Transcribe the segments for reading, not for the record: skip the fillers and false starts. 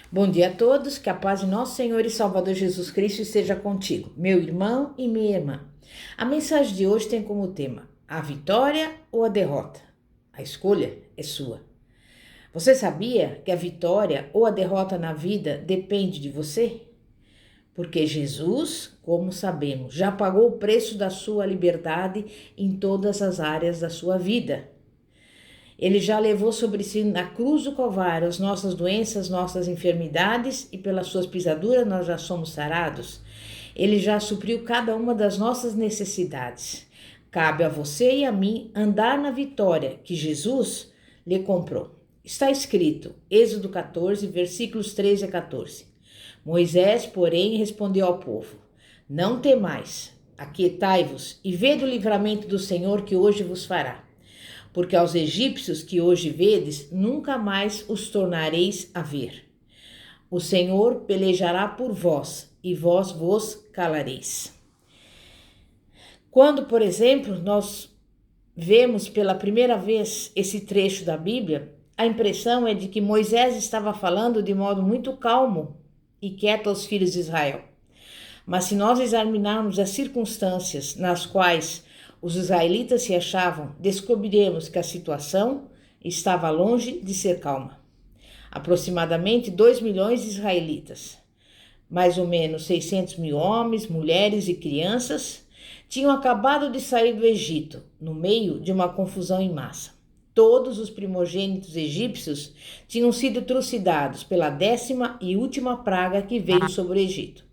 Bom dia a todos, que a paz de nosso Senhor e Salvador Jesus Cristo esteja contigo, meu irmão e minha irmã. A mensagem de hoje tem como tema a vitória ou a derrota? A escolha é sua. Você sabia que a vitória ou a derrota na vida depende de você? Porque Jesus, como sabemos, já pagou o preço da sua liberdade em todas as áreas da sua vida. Ele já levou sobre si na cruz do Calvário as nossas doenças, nossas enfermidades e pelas suas pisaduras nós já somos sarados. Ele já supriu cada uma das nossas necessidades. Cabe a você e a mim andar na vitória que Jesus lhe comprou. Está escrito, Êxodo 14, versículos 13 a 14. Moisés, porém, respondeu ao povo: Não temais, aquietai-vos e vede o livramento do Senhor que hoje vos fará. Porque aos egípcios que hoje vedes, nunca mais os tornareis a ver. O Senhor pelejará por vós, e vós vos calareis. Quando, por exemplo, nós vemos pela primeira vez esse trecho da Bíblia, a impressão é de que Moisés estava falando de modo muito calmo e quieto aos filhos de Israel. Mas se nós examinarmos as circunstâncias nas quais os israelitas se achavam, descobriremos que a situação estava longe de ser calma. Aproximadamente 2 milhões de israelitas, mais ou menos 600 mil homens, mulheres e crianças, tinham acabado de sair do Egito, no meio de uma confusão em massa. Todos os primogênitos egípcios tinham sido trucidados pela 10ª e última praga que veio sobre o Egito.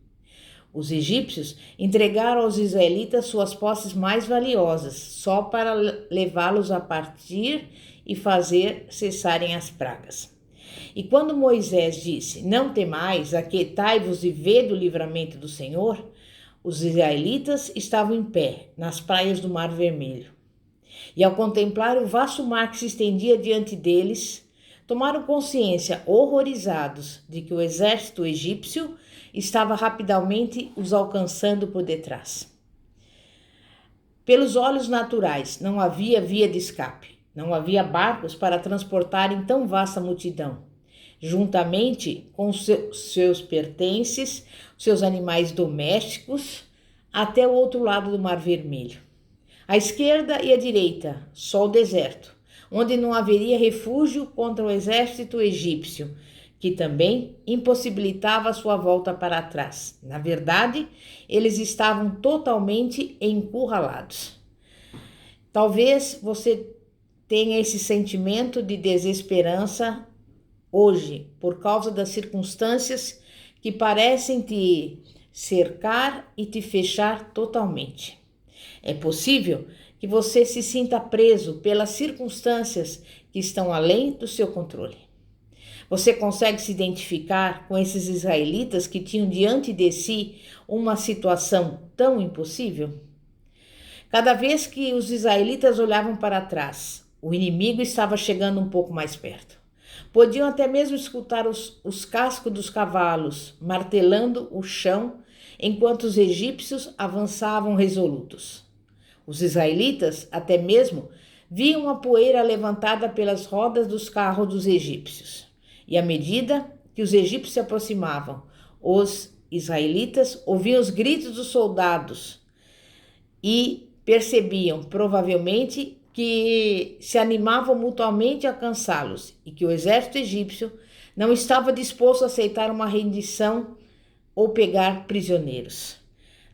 Os egípcios entregaram aos israelitas suas posses mais valiosas, só para levá-los a partir e fazer cessarem as pragas. E quando Moisés disse, não temais, aquietai-vos e vede o livramento do Senhor, os israelitas estavam em pé, nas praias do Mar Vermelho. E ao contemplar o vasto mar que se estendia diante deles, tomaram consciência, horrorizados, de que o exército egípcio estava rapidamente os alcançando por detrás. Pelos olhos naturais, não havia via de escape, não havia barcos para transportarem tão vasta multidão, juntamente com seus pertences, seus animais domésticos, até o outro lado do Mar Vermelho. À esquerda e à direita, só o deserto, onde não haveria refúgio contra o exército egípcio, que também impossibilitava sua volta para trás. Na verdade, eles estavam totalmente encurralados. Talvez você tenha esse sentimento de desesperança hoje, por causa das circunstâncias que parecem te cercar e te fechar totalmente. É possível que você se sinta preso pelas circunstâncias que estão além do seu controle. Você consegue se identificar com esses israelitas que tinham diante de si uma situação tão impossível? Cada vez que os israelitas olhavam para trás, o inimigo estava chegando um pouco mais perto. Podiam até mesmo escutar os cascos dos cavalos martelando o chão enquanto os egípcios avançavam resolutos. Os israelitas até mesmo viam a poeira levantada pelas rodas dos carros dos egípcios. E à medida que os egípcios se aproximavam, os israelitas ouviam os gritos dos soldados e percebiam, provavelmente, que se animavam mutuamente a alcançá-los e que o exército egípcio não estava disposto a aceitar uma rendição ou pegar prisioneiros.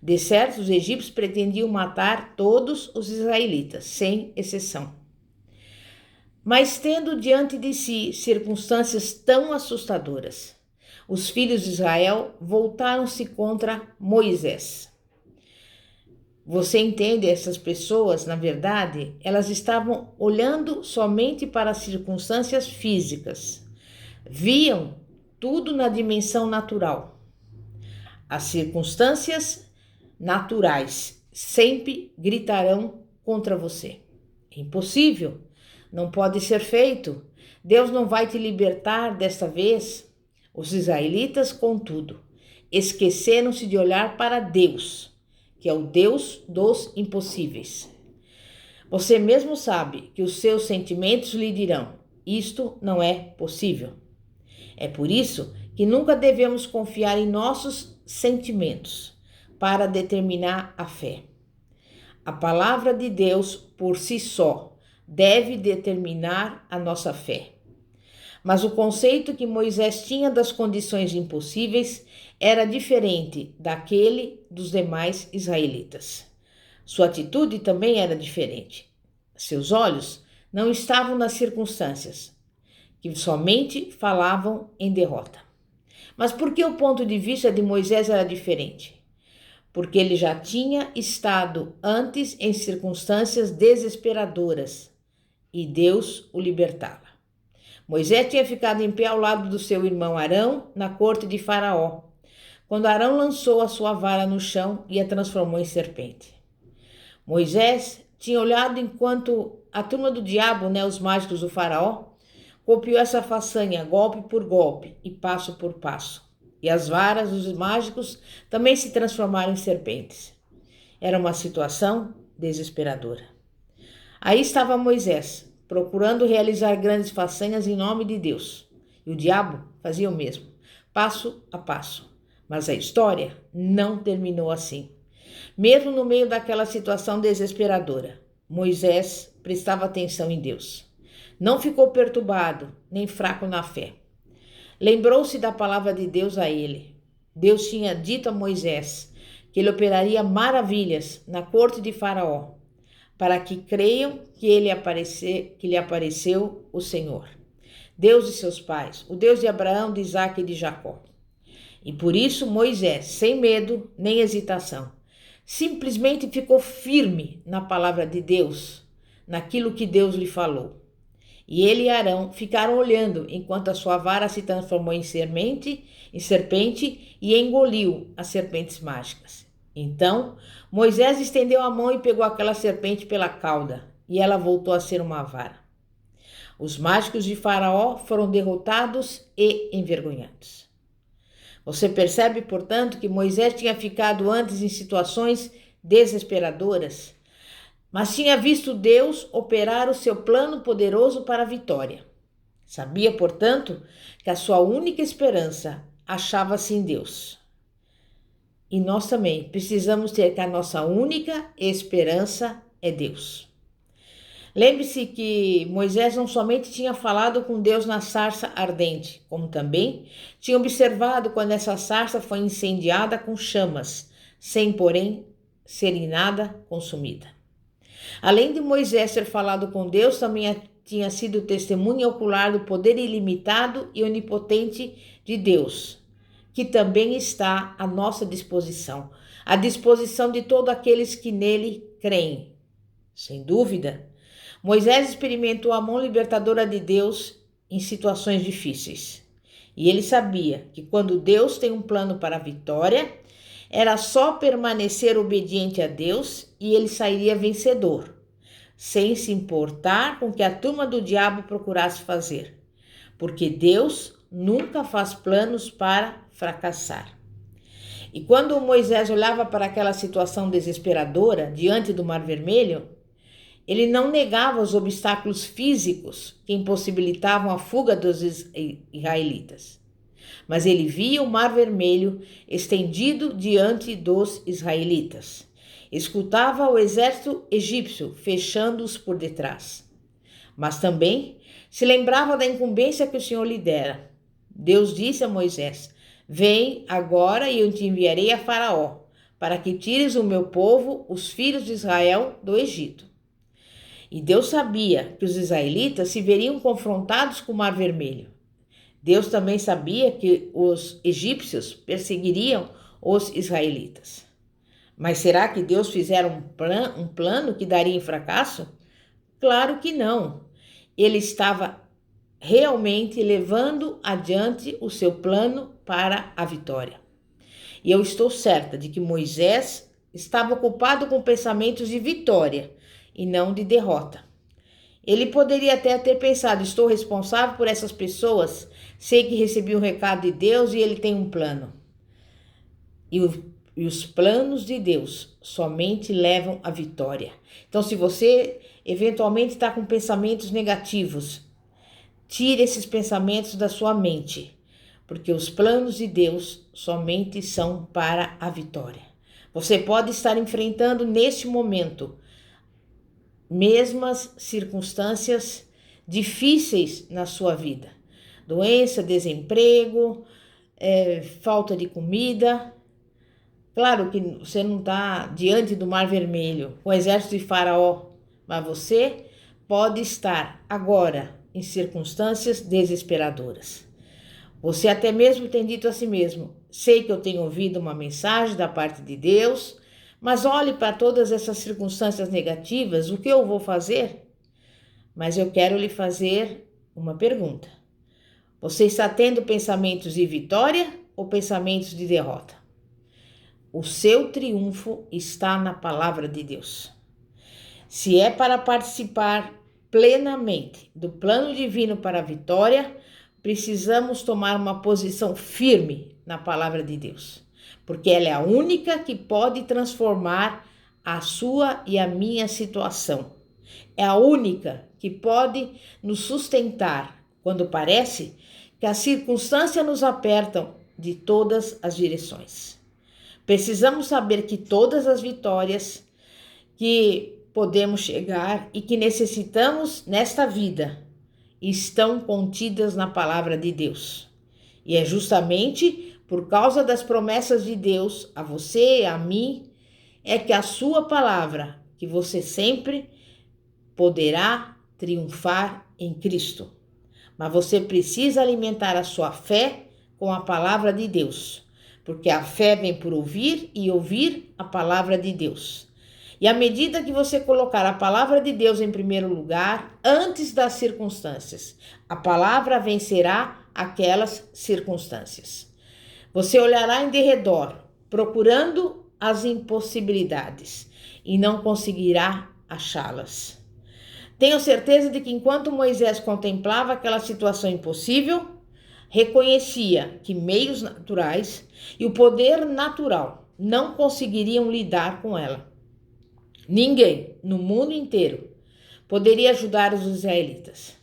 De certo, os egípcios pretendiam matar todos os israelitas, sem exceção. Mas tendo diante de si circunstâncias tão assustadoras, os filhos de Israel voltaram-se contra Moisés. Você entende? Essas pessoas, na verdade, elas estavam olhando somente para as circunstâncias físicas. Viam tudo na dimensão natural. As circunstâncias naturais sempre gritarão contra você. É impossível. Não pode ser feito. Deus não vai te libertar desta vez. Os israelitas, contudo, esqueceram-se de olhar para Deus, que é o Deus dos impossíveis. Você mesmo sabe que os seus sentimentos lhe dirão: isto não é possível. É por isso que nunca devemos confiar em nossos sentimentos para determinar a fé. A palavra de Deus, por si só, deve determinar a nossa fé. Mas o conceito que Moisés tinha das condições impossíveis era diferente daquele dos demais israelitas. Sua atitude também era diferente. Seus olhos não estavam nas circunstâncias, que somente falavam em derrota. Mas por que o ponto de vista de Moisés era diferente? Porque ele já tinha estado antes em circunstâncias desesperadoras e Deus o libertava. Moisés tinha ficado em pé ao lado do seu irmão Arão na corte de Faraó, quando Arão lançou a sua vara no chão e a transformou em serpente. Moisés tinha olhado enquanto a turma do diabo, os mágicos do Faraó, copiou essa façanha golpe por golpe e passo por passo. E as varas dos mágicos também se transformaram em serpentes. Era uma situação desesperadora. Aí estava Moisés, procurando realizar grandes façanhas em nome de Deus. E o diabo fazia o mesmo, passo a passo. Mas a história não terminou assim. Mesmo no meio daquela situação desesperadora, Moisés prestava atenção em Deus. Não ficou perturbado, nem fraco na fé. Lembrou-se da palavra de Deus a ele. Deus tinha dito a Moisés que ele operaria maravilhas na corte de Faraó, para que creiam que lhe apareceu o Senhor, Deus de seus pais, o Deus de Abraão, de Isaque e de Jacó. E por isso Moisés, sem medo nem hesitação, simplesmente ficou firme na palavra de Deus, naquilo que Deus lhe falou. E ele e Arão ficaram olhando enquanto a sua vara se transformou em serpente e engoliu as serpentes mágicas. Então, Moisés estendeu a mão e pegou aquela serpente pela cauda, e ela voltou a ser uma vara. Os mágicos de Faraó foram derrotados e envergonhados. Você percebe, portanto, que Moisés tinha ficado antes em situações desesperadoras, mas tinha visto Deus operar o seu plano poderoso para a vitória. Sabia, portanto, que a sua única esperança achava-se em Deus. E nós também precisamos ter que a nossa única esperança é Deus. Lembre-se que Moisés não somente tinha falado com Deus na sarça ardente, como também tinha observado quando essa sarça foi incendiada com chamas, sem, porém, ser em nada consumida. Além de Moisés ter falado com Deus, também tinha sido testemunha ocular do poder ilimitado e onipotente de Deus, que também está à nossa disposição, à disposição de todos aqueles que nele creem. Sem dúvida, Moisés experimentou a mão libertadora de Deus em situações difíceis. E ele sabia que quando Deus tem um plano para a vitória, era só permanecer obediente a Deus e ele sairia vencedor, sem se importar com o que a turma do diabo procurasse fazer, porque Deus nunca faz planos para fracassar. E quando Moisés olhava para aquela situação desesperadora diante do Mar Vermelho, ele não negava os obstáculos físicos que impossibilitavam a fuga dos israelitas, mas ele via o Mar Vermelho estendido diante dos israelitas. Escutava o exército egípcio fechando-os por detrás. Mas também se lembrava da incumbência que o Senhor lhe dera. Deus disse a Moisés: "Vem agora e eu te enviarei a Faraó, para que tires o meu povo, os filhos de Israel, do Egito." E Deus sabia que os israelitas se veriam confrontados com o Mar Vermelho. Deus também sabia que os egípcios perseguiriam os israelitas. Mas será que Deus fizera um plano que daria em fracasso? Claro que não. Ele estava realmente levando adiante o seu plano para a vitória. E eu estou certa de que Moisés estava ocupado com pensamentos de vitória e não de derrota. Ele poderia até ter pensado: estou responsável por essas pessoas, sei que recebi um recado de Deus e ele tem um plano. E os planos de Deus somente levam à vitória. Então, se você eventualmente está com pensamentos negativos, tire esses pensamentos da sua mente, porque os planos de Deus somente são para a vitória. Você pode estar enfrentando neste momento mesmas circunstâncias difíceis na sua vida. Doença, desemprego, falta de comida. Claro que você não está diante do Mar Vermelho, com o exército de Faraó, mas você pode estar agora em circunstâncias desesperadoras. Você até mesmo tem dito a si mesmo: sei que eu tenho ouvido uma mensagem da parte de Deus, mas olhe para todas essas circunstâncias negativas, o que eu vou fazer? Mas eu quero lhe fazer uma pergunta. Você está tendo pensamentos de vitória ou pensamentos de derrota? O seu triunfo está na palavra de Deus. Se é para participar plenamente do plano divino para a vitória, precisamos tomar uma posição firme na palavra de Deus, porque ela é a única que pode transformar a sua e a minha situação. É a única que pode nos sustentar quando parece que as circunstâncias nos apertam de todas as direções. Precisamos saber que todas as vitórias que podemos chegar e que necessitamos nesta vida estão contidas na palavra de Deus. E é justamente por causa das promessas de Deus a você e a mim é que a sua palavra, que você sempre poderá triunfar em Cristo. Mas você precisa alimentar a sua fé com a palavra de Deus, porque a fé vem por ouvir e ouvir a palavra de Deus. E à medida que você colocar a palavra de Deus em primeiro lugar, antes das circunstâncias, a palavra vencerá aquelas circunstâncias. Você olhará em derredor, procurando as impossibilidades, e não conseguirá achá-las. Tenho certeza de que enquanto Moisés contemplava aquela situação impossível, reconhecia que meios naturais e o poder natural não conseguiriam lidar com ela. Ninguém no mundo inteiro poderia ajudar os israelitas.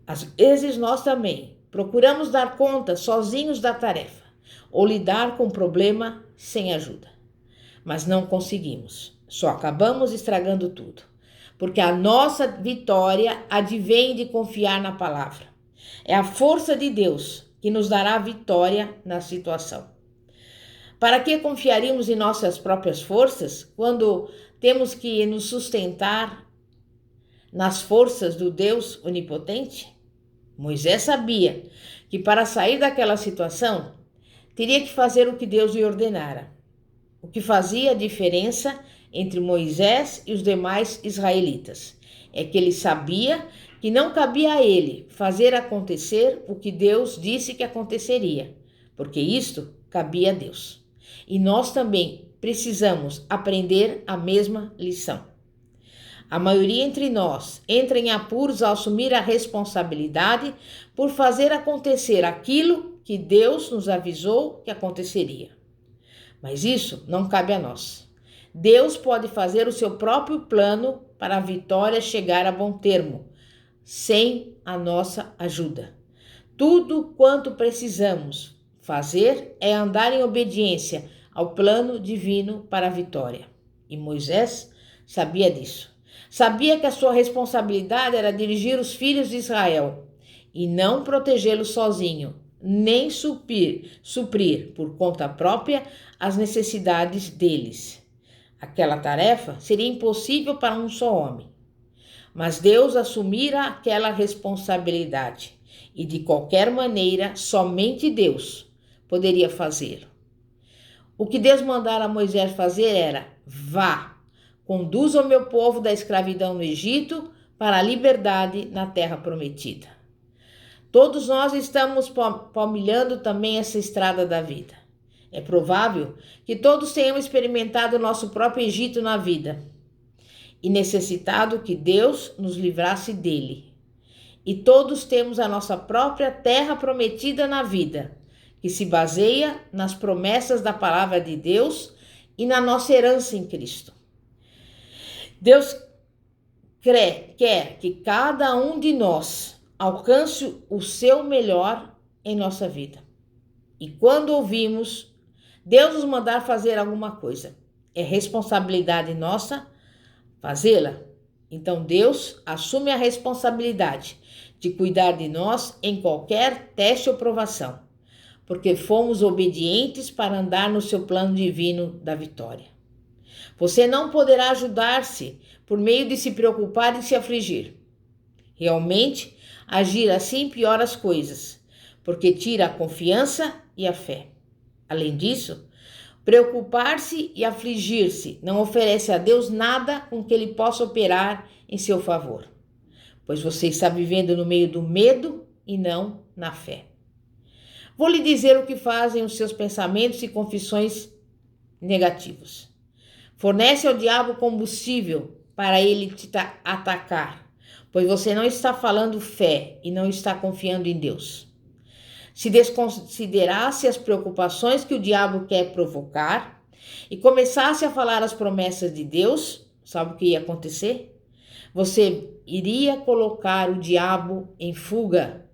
Às vezes nós também procuramos dar conta sozinhos da tarefa ou lidar com o problema sem ajuda. Mas não conseguimos, só acabamos estragando tudo, porque a nossa vitória advém de confiar na palavra. É a força de Deus que nos dará vitória na situação. Para que confiaríamos em nossas próprias forças quando temos que nos sustentar nas forças do Deus onipotente? Moisés sabia que para sair daquela situação teria que fazer o que Deus lhe ordenara. O que fazia a diferença entre Moisés e os demais israelitas é que ele sabia que não cabia a ele fazer acontecer o que Deus disse que aconteceria, porque isto cabia a Deus. E nós também precisamos aprender a mesma lição. A maioria entre nós entra em apuros ao assumir a responsabilidade por fazer acontecer aquilo que Deus nos avisou que aconteceria. Mas isso não cabe a nós. Deus pode fazer o seu próprio plano para a vitória chegar a bom termo, sem a nossa ajuda. Tudo quanto precisamos fazer é andar em obediência ao plano divino para a vitória. E Moisés sabia disso. Sabia que a sua responsabilidade era dirigir os filhos de Israel e não protegê-los sozinho, nem suprir por conta própria as necessidades deles. Aquela tarefa seria impossível para um só homem. Mas Deus assumira aquela responsabilidade e, de qualquer maneira, somente Deus poderia fazê-lo. O que Deus mandara a Moisés fazer era: vá, conduza o meu povo da escravidão no Egito para a liberdade na terra prometida. Todos nós estamos palmilhando também essa estrada da vida. É provável que todos tenhamos experimentado o nosso próprio Egito na vida e necessitado que Deus nos livrasse dele. E todos temos a nossa própria terra prometida na vida, que se baseia nas promessas da palavra de Deus e na nossa herança em Cristo. Deus quer que cada um de nós alcance o seu melhor em nossa vida. E quando ouvimos Deus nos mandar fazer alguma coisa, é responsabilidade nossa fazê-la. Então Deus assume a responsabilidade de cuidar de nós em qualquer teste ou provação, porque fomos obedientes para andar no seu plano divino da vitória. Você não poderá ajudar-se por meio de se preocupar e se afligir. Realmente, agir assim piora as coisas, porque tira a confiança e a fé. Além disso, preocupar-se e afligir-se não oferece a Deus nada com que ele possa operar em seu favor, pois você está vivendo no meio do medo e não na fé. Vou lhe dizer o que fazem os seus pensamentos e confissões negativos. Fornece ao diabo combustível para ele te atacar, pois você não está falando fé e não está confiando em Deus. Se desconsiderasse as preocupações que o diabo quer provocar e começasse a falar as promessas de Deus, sabe o que ia acontecer? Você iria colocar o diabo em fuga.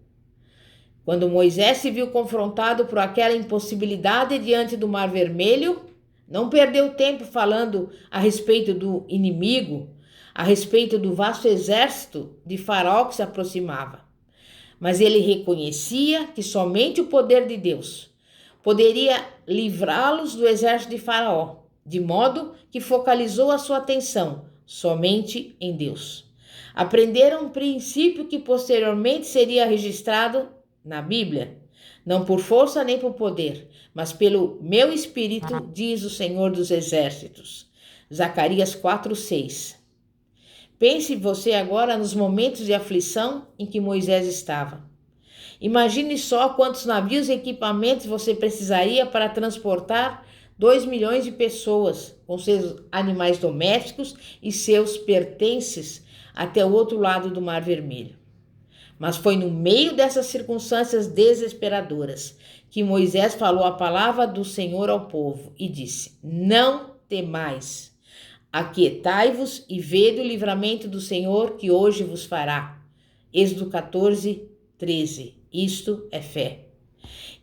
Quando Moisés se viu confrontado por aquela impossibilidade diante do Mar Vermelho, não perdeu tempo falando a respeito do inimigo, a respeito do vasto exército de Faraó que se aproximava. Mas ele reconhecia que somente o poder de Deus poderia livrá-los do exército de Faraó, de modo que focalizou a sua atenção somente em Deus. Aprenderam um princípio que posteriormente seria registrado na Bíblia. Não por força nem por poder, mas pelo meu espírito, diz o Senhor dos Exércitos. Zacarias 4:6. Pense você agora nos momentos de aflição em que Moisés estava. Imagine só quantos navios e equipamentos você precisaria para transportar 2 milhões de pessoas, com seus animais domésticos e seus pertences, até o outro lado do Mar Vermelho. Mas foi no meio dessas circunstâncias desesperadoras que Moisés falou a palavra do Senhor ao povo e disse: não temais. Aquietai-vos e vede o livramento do Senhor que hoje vos fará. Êxodo 14:13. Isto é fé.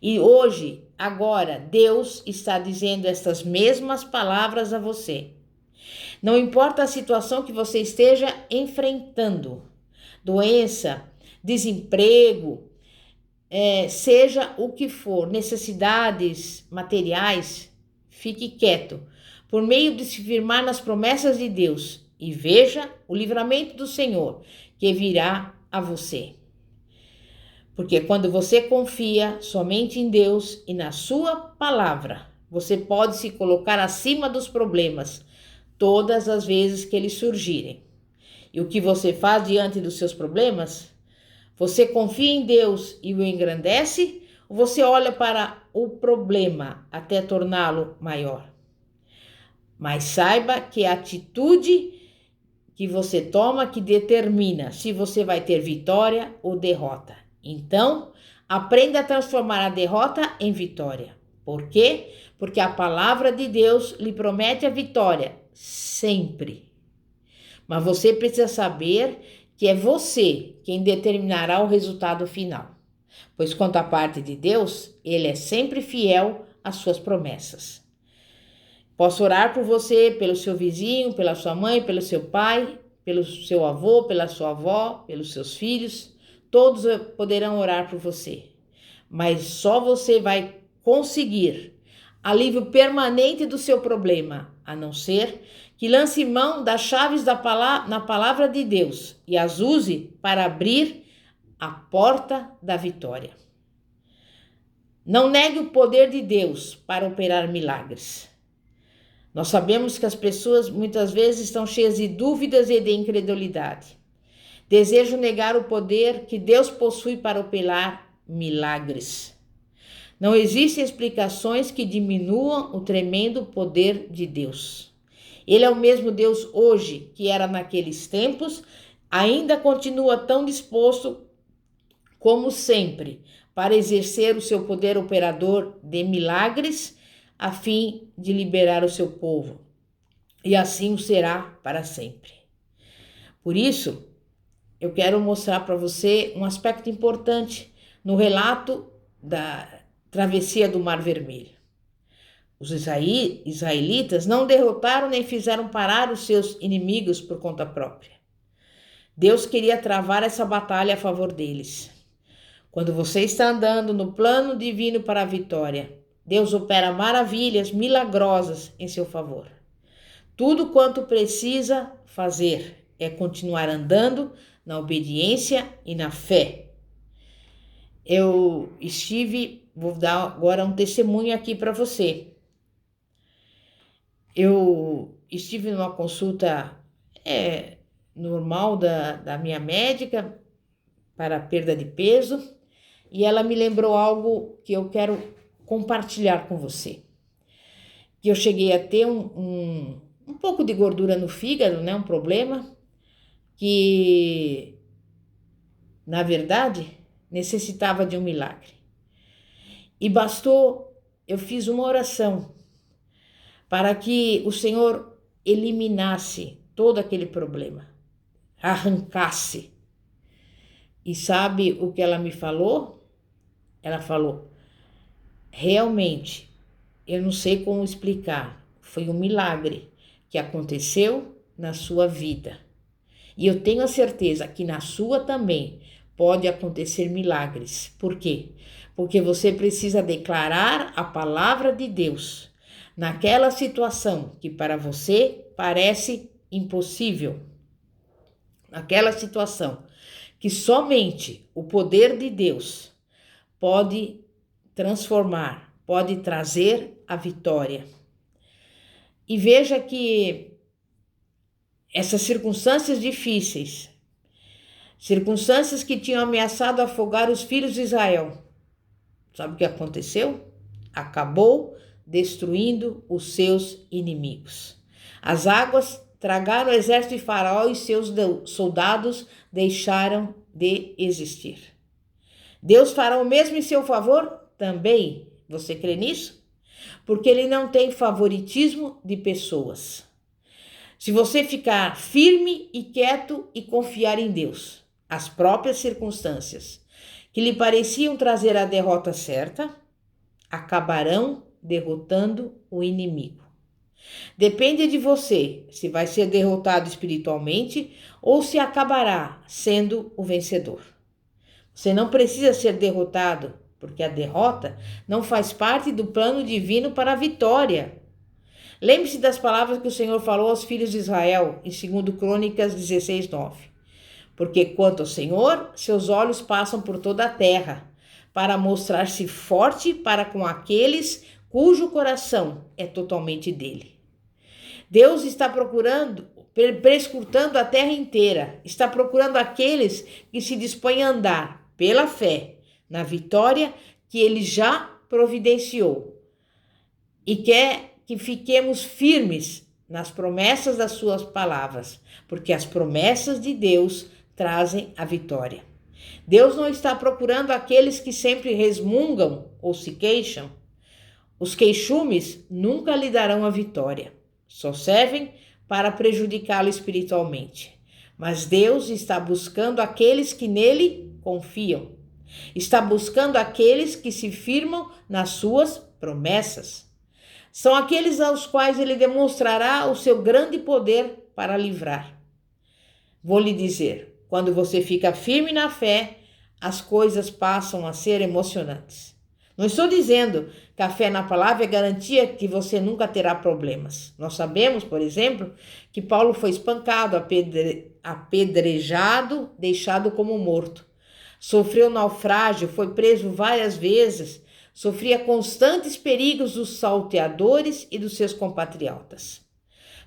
E hoje, agora, Deus está dizendo estas mesmas palavras a você. Não importa a situação que você esteja enfrentando, doença, desemprego, seja o que for, necessidades materiais, fique quieto, por meio de se firmar nas promessas de Deus, e veja o livramento do Senhor que virá a você. Porque quando você confia somente em Deus e na sua palavra, você pode se colocar acima dos problemas todas as vezes que eles surgirem. E o que você faz diante dos seus problemas? Você confia em Deus e o engrandece, ou você olha para o problema até torná-lo maior? Mas saiba que a atitude que você toma que determina se você vai ter vitória ou derrota. Então, aprenda a transformar a derrota em vitória. Por quê? Porque a palavra de Deus lhe promete a vitória sempre. Mas você precisa saber que é você quem determinará o resultado final. Pois quanto à parte de Deus, Ele é sempre fiel às suas promessas. Posso orar por você, pelo seu vizinho, pela sua mãe, pelo seu pai, pelo seu avô, pela sua avó, pelos seus filhos. Todos poderão orar por você. Mas só você vai conseguir alívio permanente do seu problema, a não ser que lance mão das chaves na palavra de Deus e as use para abrir a porta da vitória. Não negue o poder de Deus para operar milagres. Nós sabemos que as pessoas muitas vezes estão cheias de dúvidas e de incredulidade. Desejam negar o poder que Deus possui para operar milagres. Não existem explicações que diminuam o tremendo poder de Deus. Ele é o mesmo Deus hoje que era naqueles tempos, ainda continua tão disposto como sempre para exercer o seu poder operador de milagres a fim de liberar o seu povo. E assim o será para sempre. Por isso, eu quero mostrar para você um aspecto importante no relato da travessia do Mar Vermelho. Os israelitas não derrotaram nem fizeram parar os seus inimigos por conta própria. Deus queria travar essa batalha a favor deles. Quando você está andando no plano divino para a vitória, Deus opera maravilhas milagrosas em seu favor. Tudo quanto precisa fazer é continuar andando na obediência e na fé. Vou dar agora um testemunho aqui para você. Eu estive numa consulta normal da minha médica para a perda de peso e ela me lembrou algo que eu quero compartilhar com você. Que eu cheguei a ter um pouco de gordura no fígado, né? Um problema que, na verdade, necessitava de um milagre. E eu fiz uma oração para que o Senhor eliminasse todo aquele problema, arrancasse. E sabe o que ela me falou? Ela falou, realmente, eu não sei como explicar, foi um milagre que aconteceu na sua vida. E eu tenho a certeza que na sua também pode acontecer milagres. Por quê? Porque você precisa declarar a palavra de Deus naquela situação que para você parece impossível. Naquela situação que somente o poder de Deus pode transformar, pode trazer a vitória. E veja que essas circunstâncias difíceis, circunstâncias que tinham ameaçado afogar os filhos de Israel, sabe o que aconteceu? Acabou destruindo os seus inimigos. As águas tragaram o exército de Faraó e seus soldados deixaram de existir. Deus fará o mesmo em seu favor também. Você crê nisso? Porque ele não tem favoritismo de pessoas. Se você ficar firme e quieto e confiar em Deus, as próprias circunstâncias que lhe pareciam trazer a derrota certa, acabarão derrotando o inimigo. Depende de você se vai ser derrotado espiritualmente ou se acabará sendo o vencedor. Você não precisa ser derrotado, porque a derrota não faz parte do plano divino para a vitória. Lembre-se das palavras que o Senhor falou aos filhos de Israel em 2 Crônicas 16:9. Porque quanto ao Senhor, seus olhos passam por toda a terra, para mostrar-se forte para com aqueles cujo coração é totalmente dele. Deus está perscrutando a terra inteira, está procurando aqueles que se dispõem a andar pela fé na vitória que ele já providenciou e quer que fiquemos firmes nas promessas das suas palavras, porque as promessas de Deus trazem a vitória. Deus não está procurando aqueles que sempre resmungam ou se queixam. Os queixumes nunca lhe darão a vitória, só servem para prejudicá-lo espiritualmente. Mas Deus está buscando aqueles que nele confiam. Está buscando aqueles que se firmam nas suas promessas. São aqueles aos quais ele demonstrará o seu grande poder para livrar. Vou lhe dizer, quando você fica firme na fé, as coisas passam a ser emocionantes. Não estou dizendo que a fé na palavra é garantia que você nunca terá problemas. Nós sabemos, por exemplo, que Paulo foi espancado, apedrejado, deixado como morto. Sofreu naufrágio, foi preso várias vezes, sofria constantes perigos dos salteadores e dos seus compatriotas.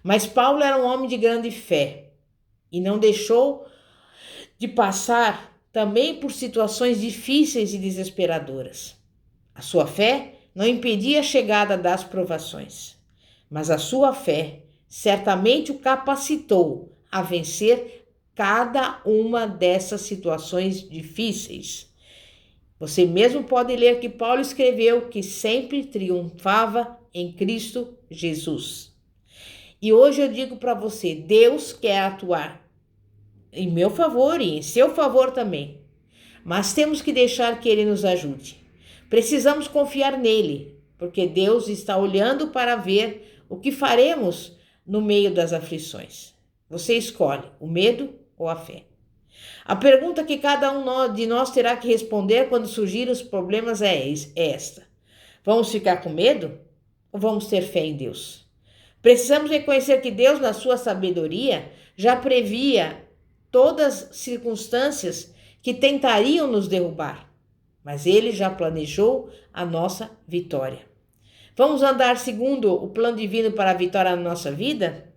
Mas Paulo era um homem de grande fé e não deixou de passar também por situações difíceis e desesperadoras. A sua fé não impedia a chegada das provações, mas a sua fé certamente o capacitou a vencer cada uma dessas situações difíceis. Você mesmo pode ler que Paulo escreveu que sempre triunfava em Cristo Jesus. E hoje eu digo para você, Deus quer atuar em meu favor e em seu favor também. Mas temos que deixar que Ele nos ajude. Precisamos confiar nele, porque Deus está olhando para ver o que faremos no meio das aflições. Você escolhe o medo ou a fé. A pergunta que cada um de nós terá que responder quando surgirem os problemas é esta: vamos ficar com medo ou vamos ter fé em Deus? Precisamos reconhecer que Deus, na sua sabedoria, já previa todas as circunstâncias que tentariam nos derrubar, mas Ele já planejou a nossa vitória. Vamos andar segundo o plano divino para a vitória na nossa vida?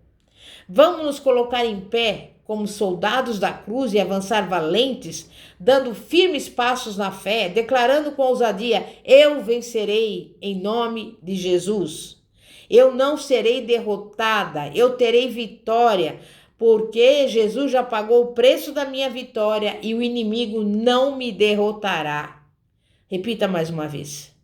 Vamos nos colocar em pé como soldados da cruz e avançar valentes, dando firmes passos na fé, declarando com ousadia: eu vencerei em nome de Jesus. Eu não serei derrotada, eu terei vitória, porque Jesus já pagou o preço da minha vitória e o inimigo não me derrotará. Repita mais uma vez.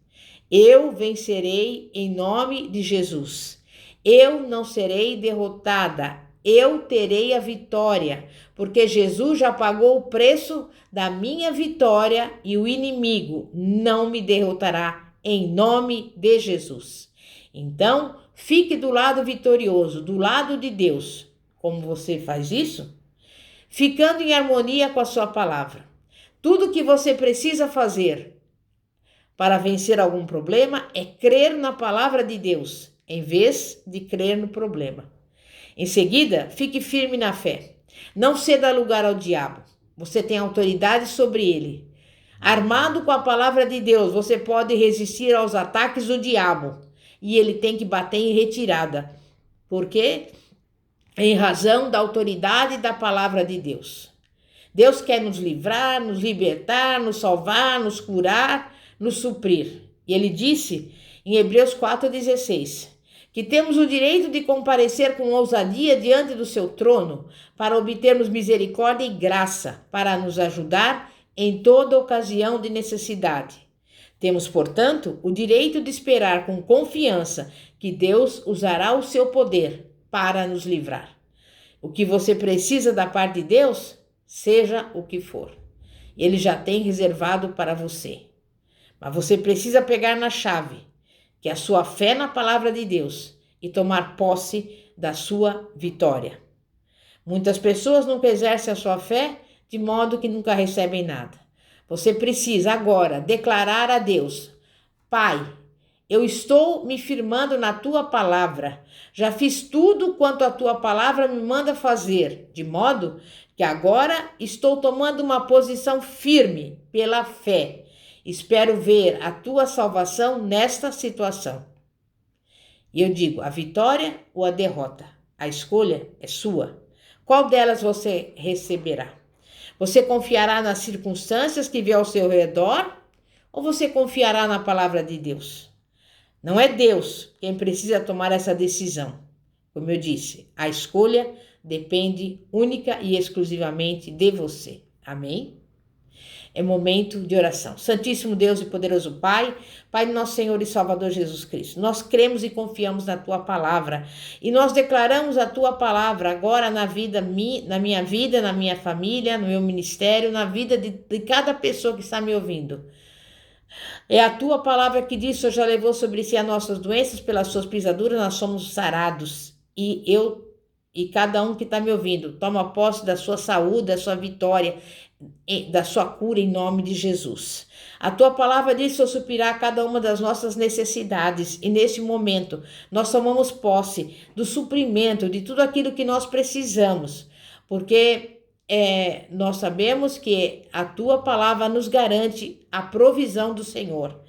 Eu vencerei em nome de Jesus. Eu não serei derrotada, eu terei a vitória, porque Jesus já pagou o preço da minha vitória e o inimigo não me derrotará em nome de Jesus. Então, fique do lado vitorioso, do lado de Deus. Como você faz isso? Ficando em harmonia com a sua palavra. Tudo que você precisa fazer para vencer algum problema é crer na palavra de Deus, em vez de crer no problema. Em seguida, fique firme na fé. Não ceda lugar ao diabo. Você tem autoridade sobre ele. Armado com a palavra de Deus, você pode resistir aos ataques do diabo. E ele tem que bater em retirada. Por quê? Em razão da autoridade da palavra de Deus. Deus quer nos livrar, nos libertar, nos salvar, nos curar, nos suprir. E ele disse em Hebreus 4,16, que temos o direito de comparecer com ousadia diante do seu trono para obtermos misericórdia e graça para nos ajudar em toda ocasião de necessidade. Temos, portanto, o direito de esperar com confiança que Deus usará o seu poder para nos livrar. O que você precisa da parte de Deus, seja o que for, Ele já tem reservado para você. Mas você precisa pegar na chave, que é a sua fé na palavra de Deus, e tomar posse da sua vitória. Muitas pessoas nunca exercem a sua fé, de modo que nunca recebem nada. Você precisa agora declarar a Deus: Pai, eu estou me firmando na tua palavra. Já fiz tudo quanto a tua palavra me manda fazer, de modo que agora estou tomando uma posição firme pela fé. Espero ver a tua salvação nesta situação. E eu digo, a vitória ou a derrota? A escolha é sua. Qual delas você receberá? Você confiará nas circunstâncias que vê ao seu redor ou você confiará na palavra de Deus? Não é Deus quem precisa tomar essa decisão. Como eu disse, a escolha depende única e exclusivamente de você. Amém? É momento de oração. Santíssimo Deus e poderoso Pai, Pai do nosso Senhor e Salvador Jesus Cristo, nós cremos e confiamos na Tua palavra e nós declaramos a Tua palavra agora na minha vida, na minha família, no meu ministério, na vida de cada pessoa que está me ouvindo. É a Tua palavra que diz: o Senhor já levou sobre si as nossas doenças, pelas suas pisaduras nós somos sarados. E cada um que está me ouvindo, toma posse da sua saúde, da sua vitória, da sua cura em nome de Jesus. A tua palavra diz: Senhor, suprirá cada uma das nossas necessidades, e nesse momento nós tomamos posse do suprimento de tudo aquilo que nós precisamos, porque nós sabemos que a tua palavra nos garante a provisão do Senhor.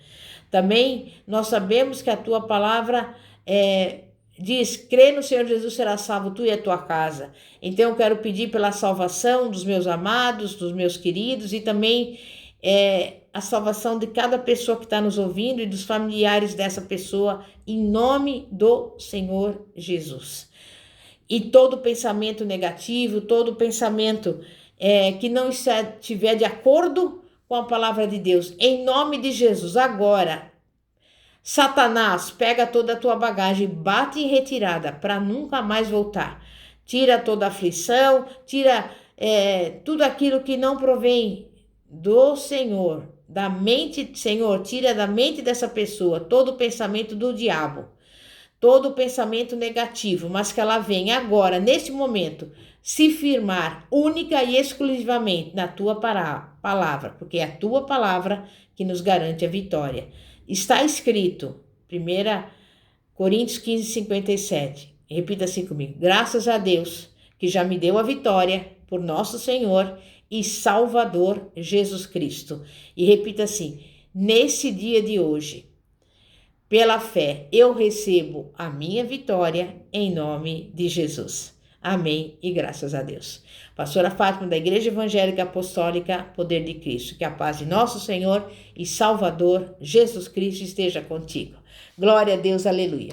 Também nós sabemos que a tua palavra diz: crê no Senhor Jesus, será salvo tu e a tua casa. Então eu quero pedir pela salvação dos meus amados, dos meus queridos, e também a salvação de cada pessoa que está nos ouvindo e dos familiares dessa pessoa, em nome do Senhor Jesus. E todo pensamento negativo, todo pensamento que não estiver de acordo com a palavra de Deus, em nome de Jesus, agora, Satanás, pega toda a tua bagagem, bate em retirada para nunca mais voltar. Tira toda a aflição, tira tudo aquilo que não provém do Senhor, da mente, Senhor, tira da mente dessa pessoa todo o pensamento do diabo, todo o pensamento negativo, mas que ela venha agora, neste momento, se firmar única e exclusivamente na tua palavra, porque é a tua palavra que nos garante a vitória. Está escrito, 1 Coríntios 15, 57. Repita assim comigo: graças a Deus que já me deu a vitória por nosso Senhor e Salvador Jesus Cristo. E repita assim: nesse dia de hoje, pela fé, eu recebo a minha vitória em nome de Jesus. Amém e graças a Deus. Pastora Fátima, da Igreja Evangélica Apostólica Poder de Cristo. Que a paz de nosso Senhor e Salvador Jesus Cristo esteja contigo. Glória a Deus, aleluia.